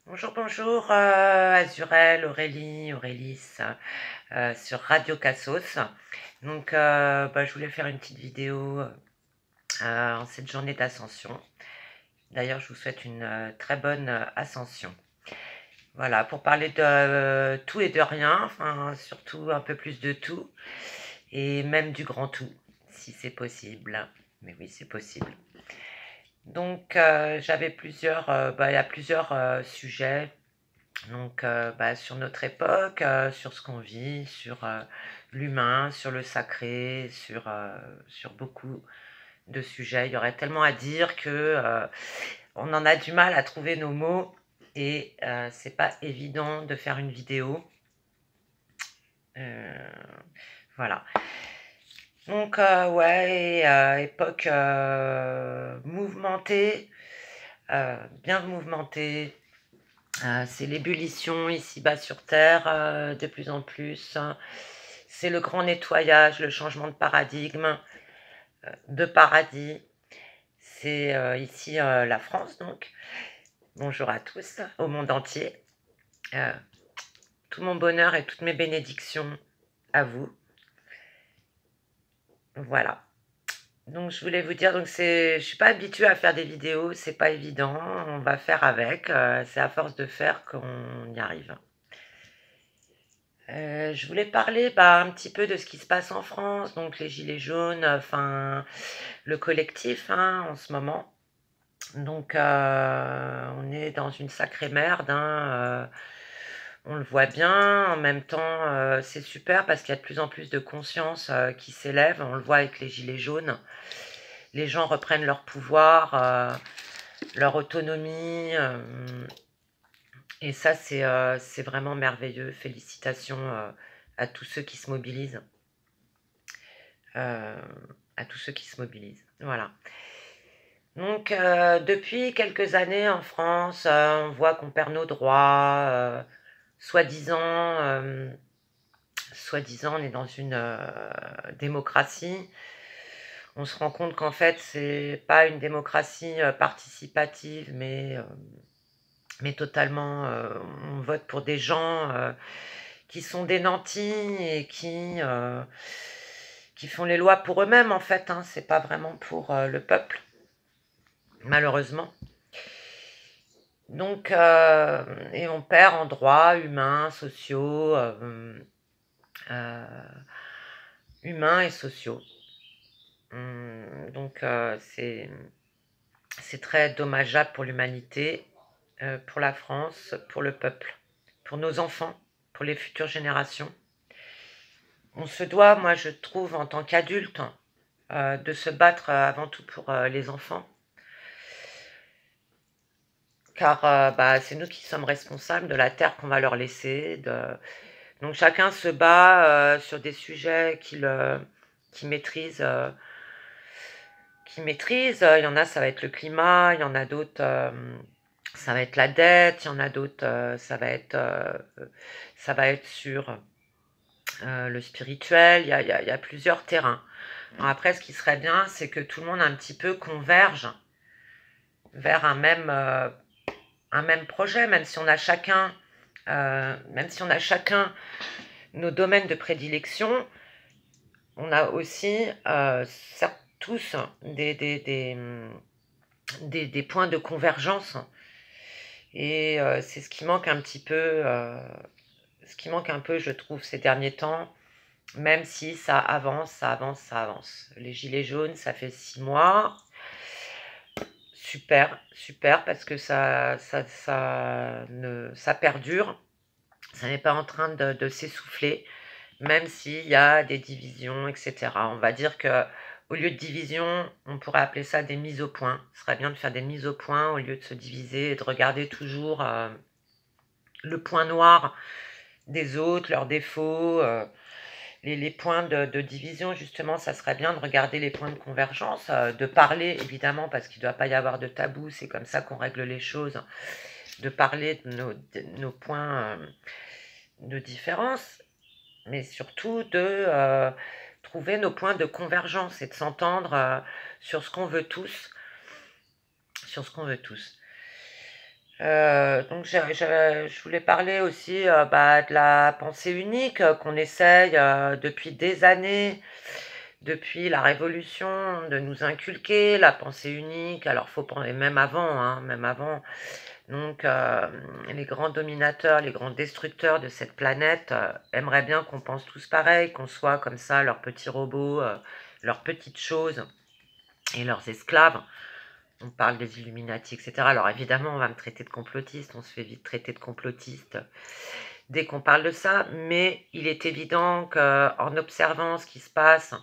Bonjour, bonjour, Azurel, Aurélie, Aurélis, sur Radio Cassos. Donc, je voulais faire une petite vidéo en cette journée d'ascension. D'ailleurs, je vous souhaite une très bonne ascension. Voilà, pour parler de tout et de rien, enfin, surtout un peu plus de tout, et même du grand tout, si c'est possible. Mais oui, c'est possible. Donc, j'avais il y a plusieurs sujets. Donc, sur notre époque, sur ce qu'on vit, sur l'humain, sur le sacré, sur beaucoup de sujets. Il y aurait tellement à dire que on en a du mal à trouver nos mots et c'est pas évident de faire une vidéo. Euh, voilà. Donc, ouais, époque mouvementée, bien mouvementée. C'est l'ébullition ici-bas sur Terre, de plus en plus. C'est le grand nettoyage, le changement de paradigme, de paradis. C'est ici la France, donc. Bonjour à tous, au monde entier. Euh, tout mon bonheur et toutes mes bénédictions à vous. Voilà. Donc je voulais vous dire, je suis pas habituée à faire des vidéos, c'est pas évident. On va faire avec. C'est à force de faire qu'on y arrive. Je voulais parler un petit peu de ce qui se passe en France, donc les Gilets jaunes, enfin le collectif en ce moment. Donc on est dans une sacrée merde, on le voit bien. En même temps, c'est super parce qu'il y a de plus en plus de conscience qui s'élève. On le voit avec les Gilets jaunes. Les gens reprennent leur pouvoir, leur autonomie. Et ça, c'est vraiment merveilleux. Félicitations à tous ceux qui se mobilisent. Euh, à tous ceux qui se mobilisent. Voilà. Donc, depuis quelques années en France, on voit qu'on perd nos droits. Soi-disant, soi-disant, on est dans une démocratie. On se rend compte qu'en fait, c'est pas une démocratie participative, mais totalement, on vote pour des gens qui sont des nantis et qui font les lois pour eux-mêmes en fait. C'est pas vraiment pour le peuple, malheureusement. Donc, et on perd en droits humains, sociaux, euh, humains et sociaux. Donc, c'est très dommageable pour l'humanité, pour la France, pour le peuple, pour nos enfants, pour les futures générations. On se doit, moi je trouve, en tant qu'adulte, de se battre avant tout pour les enfants. Car c'est nous qui sommes responsables de la terre qu'on va leur laisser. Donc chacun se bat sur des sujets qu'il maîtrise. Il y en a, ça va être le climat, il y en a d'autres, ça va être la dette, il y en a d'autres, ça va être sur le spirituel. Il y a plusieurs terrains. Alors après, ce qui serait bien, c'est que tout le monde un petit peu converge vers un même projet, même si on a chacun nos domaines de prédilection, on a aussi tous des points de convergence. Et c'est ce qui manque un petit peu, je trouve, ces derniers temps, même si ça avance, ça avance, ça avance. Les gilets jaunes, ça fait 6 mois. Super, super, parce que ça perdure. Ça n'est pas en train de s'essouffler, même s'il y a des divisions, etc. On va dire que au lieu de division, on pourrait appeler ça des mises au point. Ce serait bien de faire des mises au point au lieu de se diviser et de regarder toujours le point noir des autres, leurs défauts, les points de division. Justement, ça serait bien de regarder les points de convergence, de parler évidemment parce qu'il ne doit pas y avoir de tabou, c'est comme ça qu'on règle les choses, de parler de nos points de différence, mais surtout de trouver nos points de convergence et de s'entendre sur ce qu'on veut tous. Sur ce qu'on veut tous. Donc je voulais parler aussi de la pensée unique qu'on essaye depuis des années, depuis la Révolution, de nous inculquer la pensée unique. Alors faut penser, et même avant, hein, même avant. Donc les grands dominateurs, les grands destructeurs de cette planète aimeraient bien qu'on pense tous pareil, qu'on soit comme ça, leurs petits robots, leurs petites choses et leurs esclaves. On parle des Illuminati, etc. Alors évidemment, on va me traiter de complotiste, on se fait vite traiter de complotiste dès qu'on parle de ça, mais il est évident qu'en observant ce qui se passe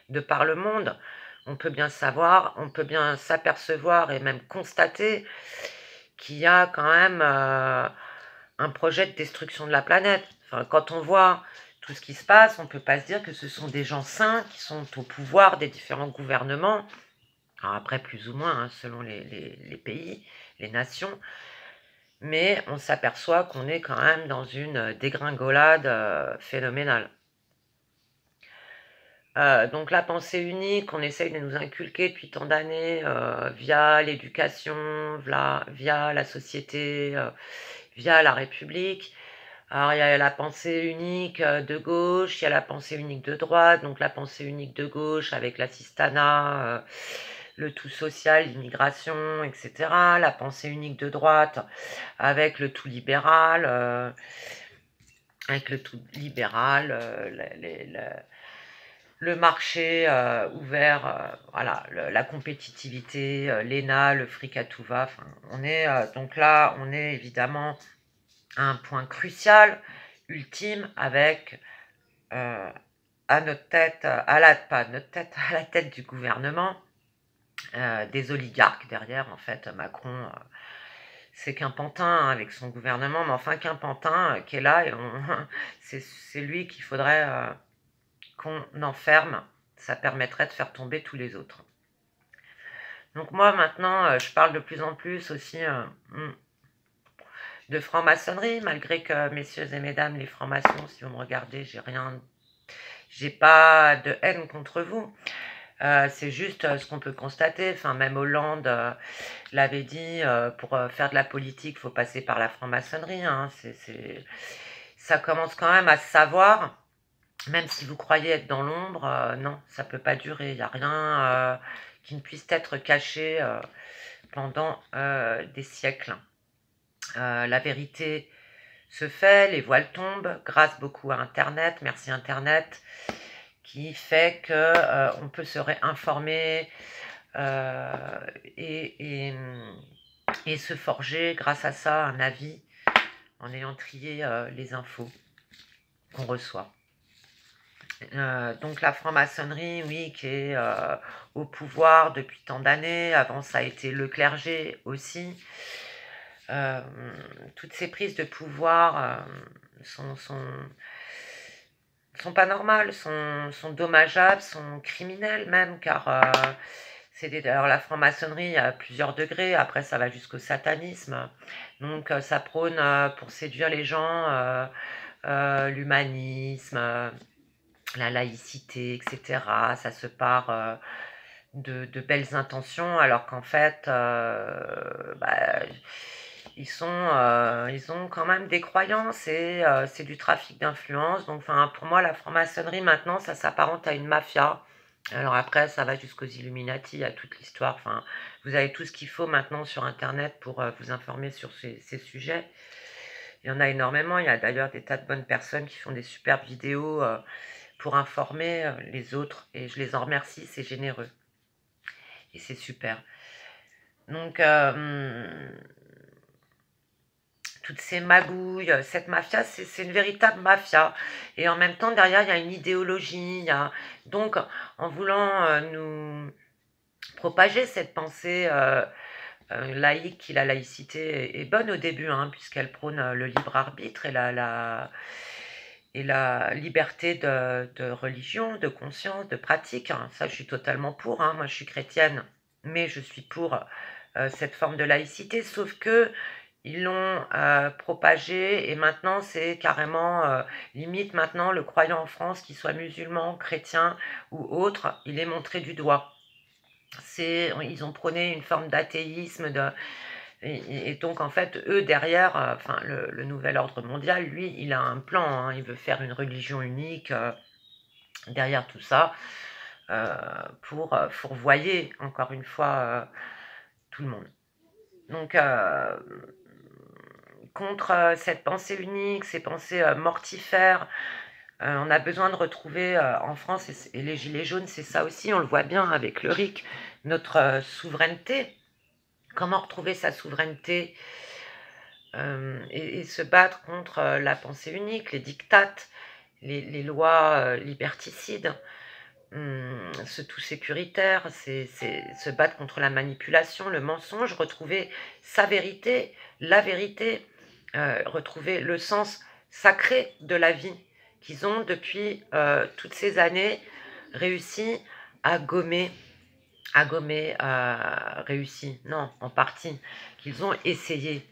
de par le monde, on peut bien savoir, on peut bien s'apercevoir et même constater qu'il y a quand même un projet de destruction de la planète. Enfin, quand on voit tout ce qui se passe, on ne peut pas se dire que ce sont des gens sains qui sont au pouvoir des différents gouvernements. Alors après, plus ou moins, hein, selon les pays, les nations, mais on s'aperçoit qu'on est quand même dans une dégringolade phénoménale. Donc la pensée unique, on essaye de nous inculquer depuis tant d'années via l'éducation, via la société, via la République. Alors il y a la pensée unique de gauche, il y a la pensée unique de droite, donc la pensée unique de gauche avec l'assistanat, le tout social, l'immigration, etc. La pensée unique de droite avec le tout libéral, le marché ouvert, voilà, la compétitivité, l'ENA, le fric à tout va. Enfin, donc là, on est évidemment à un point crucial, ultime, avec à notre tête, pas à notre tête, à la tête du gouvernement, des oligarques derrière. En fait, Macron, c'est qu'un pantin hein, avec son gouvernement, mais enfin qu'un pantin qui est là, et c'est lui qu'il faudrait qu'on enferme. Ça permettrait de faire tomber tous les autres. Donc moi maintenant, je parle de plus en plus aussi de franc-maçonnerie, malgré que, messieurs et mesdames, les francs-maçons, si vous me regardez, j'ai pas de haine contre vous. C'est juste ce qu'on peut constater. Enfin, même Hollande l'avait dit, pour faire de la politique, il faut passer par la franc-maçonnerie. Hein. Ça commence quand même à se savoir. Même si vous croyez être dans l'ombre, non, ça ne peut pas durer. Il n'y a rien qui ne puisse être caché pendant des siècles. La vérité se fait, les voiles tombent, grâce beaucoup à Internet, merci Internet, qui fait que on peut se réinformer et se forger grâce à ça un avis en ayant trié les infos qu'on reçoit. Donc la franc-maçonnerie, oui, qui est au pouvoir depuis tant d'années. Avant, ça a été le clergé aussi. Toutes ces prises de pouvoir sont pas normales, sont dommageables, sont criminelles même, car alors la franc-maçonnerie, il y a plusieurs degrés. Après, ça va jusqu'au satanisme. Donc, ça prône pour séduire les gens l'humanisme, la laïcité, etc. Ça se part de belles intentions, alors qu'en fait, ils ont quand même des croyances et c'est du trafic d'influence. Donc, pour moi, la franc-maçonnerie, maintenant, ça s'apparente à une mafia. Alors après, ça va jusqu'aux Illuminati, à toute l'histoire. Enfin, vous avez tout ce qu'il faut maintenant sur Internet pour vous informer sur ces sujets. Il y en a énormément. Il y a d'ailleurs des tas de bonnes personnes qui font des superbes vidéos pour informer les autres. Et je les en remercie, c'est généreux. Et c'est super. Donc, toutes ces magouilles, cette mafia, c'est une véritable mafia. Et en même temps, derrière, il y a une idéologie. Donc, en voulant nous propager cette pensée laïque, la laïcité est bonne au début, hein, puisqu'elle prône le libre arbitre et la liberté de religion, de conscience, de pratique. Hein. Ça, je suis totalement pour. Hein. Moi, je suis chrétienne, mais je suis pour cette forme de laïcité, sauf que ils l'ont propagé et maintenant c'est carrément limite maintenant le croyant en France, qu'il soit musulman, chrétien ou autre, il est montré du doigt. Ils ont prôné une forme d'athéisme, Et donc, en fait, eux, derrière, enfin, le nouvel ordre mondial, lui, il a un plan, hein, il veut faire une religion unique derrière tout ça, pour fourvoyer, encore une fois, tout le monde. Donc, contre cette pensée unique, ces pensées mortifères, on a besoin de retrouver en France, et les Gilets jaunes, c'est ça aussi, on le voit bien avec le RIC, notre souveraineté. Comment retrouver sa souveraineté et se battre contre la pensée unique, les dictates, les lois liberticides, ce tout sécuritaire, c'est se battre contre la manipulation, le mensonge, retrouver sa vérité, la vérité, retrouver le sens sacré de la vie qu'ils ont depuis toutes ces années réussi à gommer, réussi, non, en partie, qu'ils ont essayé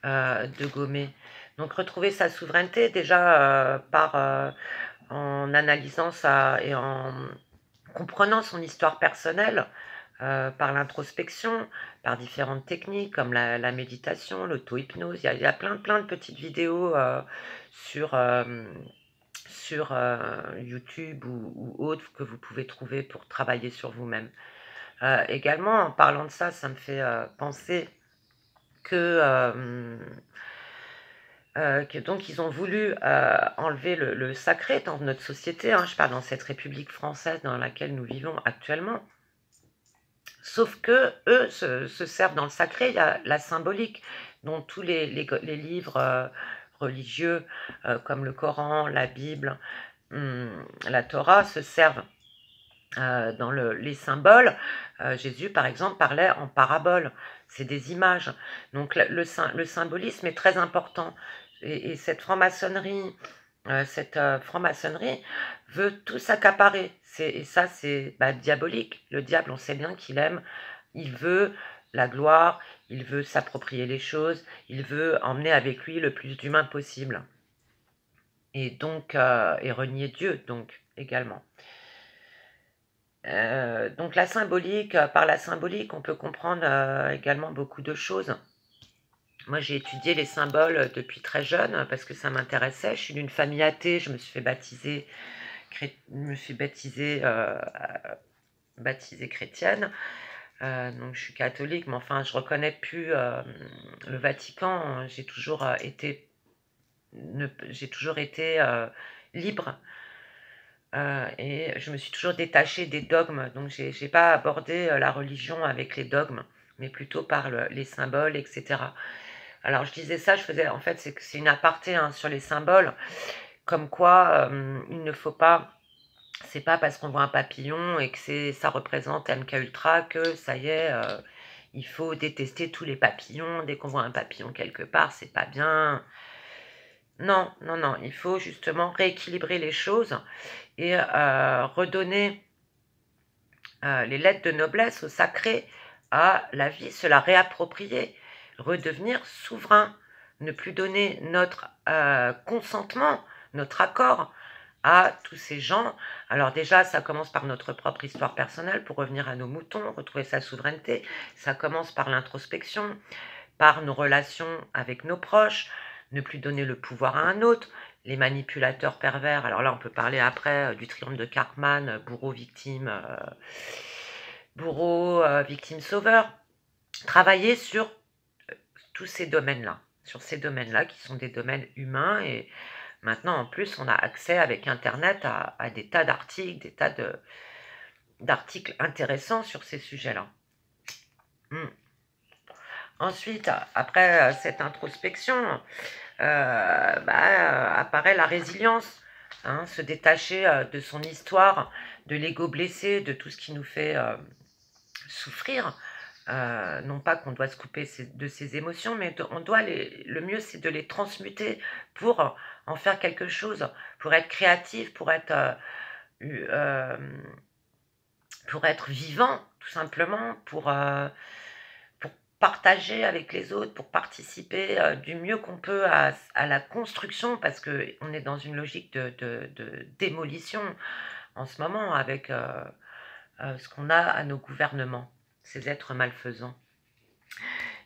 de gommer. Donc retrouver sa souveraineté déjà en analysant ça et en comprenant son histoire personnelle, par l'introspection, par différentes techniques comme la méditation, l'auto-hypnose. Il y a plein de petites vidéos sur, YouTube ou autres que vous pouvez trouver pour travailler sur vous-même. Également, en parlant de ça, ça me fait penser que donc ils ont voulu enlever le sacré dans notre société, hein, je parle dans cette République française dans laquelle nous vivons actuellement. Sauf que eux se servent dans le sacré, il y a la symbolique, dont tous les livres religieux, comme le Coran, la Bible, la Torah, se servent dans les symboles. Jésus, par exemple, parlait en parabole. C'est des images. Donc le symbolisme est très important. Et cette franc-maçonnerie, veut tout s'accaparer. Et ça, c'est diabolique. Le diable, on sait bien qu'il aime. Il veut la gloire, il veut s'approprier les choses, il veut emmener avec lui le plus d'humains possible. Et donc, et renier Dieu, donc, également. Donc la symbolique, par la symbolique, on peut comprendre également beaucoup de choses. Moi, j'ai étudié les symboles depuis très jeune parce que ça m'intéressait. Je suis d'une famille athée, je me suis fait baptiser, baptisée chrétienne. Donc je suis catholique, mais enfin, je reconnais plus le Vatican. J'ai toujours été libre. Et je me suis toujours détachée des dogmes, donc j'ai pas abordé la religion avec les dogmes, mais plutôt par les symboles, etc. Alors je disais ça, en fait, c'est une aparté hein, sur les symboles, comme quoi il ne faut pas, c'est pas parce qu'on voit un papillon et que ça représente MK Ultra que ça y est, il faut détester tous les papillons. Dès qu'on voit un papillon quelque part, c'est pas bien. Non, non, non, il faut justement rééquilibrer les choses et redonner les lettres de noblesse au sacré, à la vie, se la réapproprier, redevenir souverain, ne plus donner notre consentement, notre accord à tous ces gens. Alors déjà, ça commence par notre propre histoire personnelle pour revenir à nos moutons, retrouver sa souveraineté. Ça commence par l'introspection, par nos relations avec nos proches, ne plus donner le pouvoir à un autre, les manipulateurs pervers. Alors là, on peut parler après du triangle de Karpman, victime, sauveur. Travailler sur tous ces domaines-là, qui sont des domaines humains. Et maintenant, en plus, on a accès avec Internet à des tas d'articles, d'articles intéressants sur ces sujets-là. Ensuite, après cette introspection, apparaît la résilience, hein, se détacher de son histoire, de l'ego blessé, de tout ce qui nous fait souffrir. Non pas qu'on doit se couper de ses émotions, mais le mieux c'est de les transmuter pour en faire quelque chose, pour être créatif, pour être vivant, tout simplement, pour partager avec les autres, pour participer du mieux qu'on peut à la construction, parce qu'on est dans une logique de démolition en ce moment avec ce qu'on a à nos gouvernements, ces êtres malfaisants.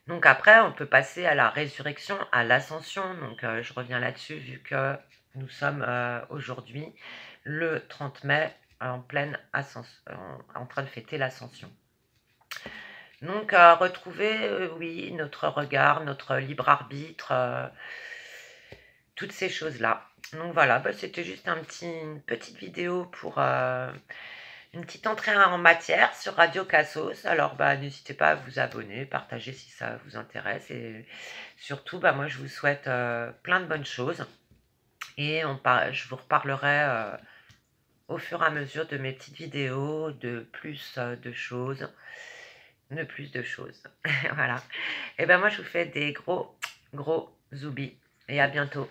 Donc après, on peut passer à la résurrection, à l'ascension. Donc je reviens là-dessus vu que nous sommes aujourd'hui le 30 mai en pleine ascension, en train de fêter l'ascension. Donc retrouver, oui, notre regard, notre libre arbitre, toutes ces choses-là. Donc voilà, bah, c'était juste une petite vidéo pour une petite entrée en matière sur Radio Cassos. Alors bah, n'hésitez pas à vous abonner, partager si ça vous intéresse. Et surtout, bah, moi je vous souhaite plein de bonnes choses. Et je vous reparlerai au fur et à mesure de mes petites vidéos, de plus de choses. De plus de choses. Voilà. Et ben moi je vous fais des gros zoubis. Et à bientôt.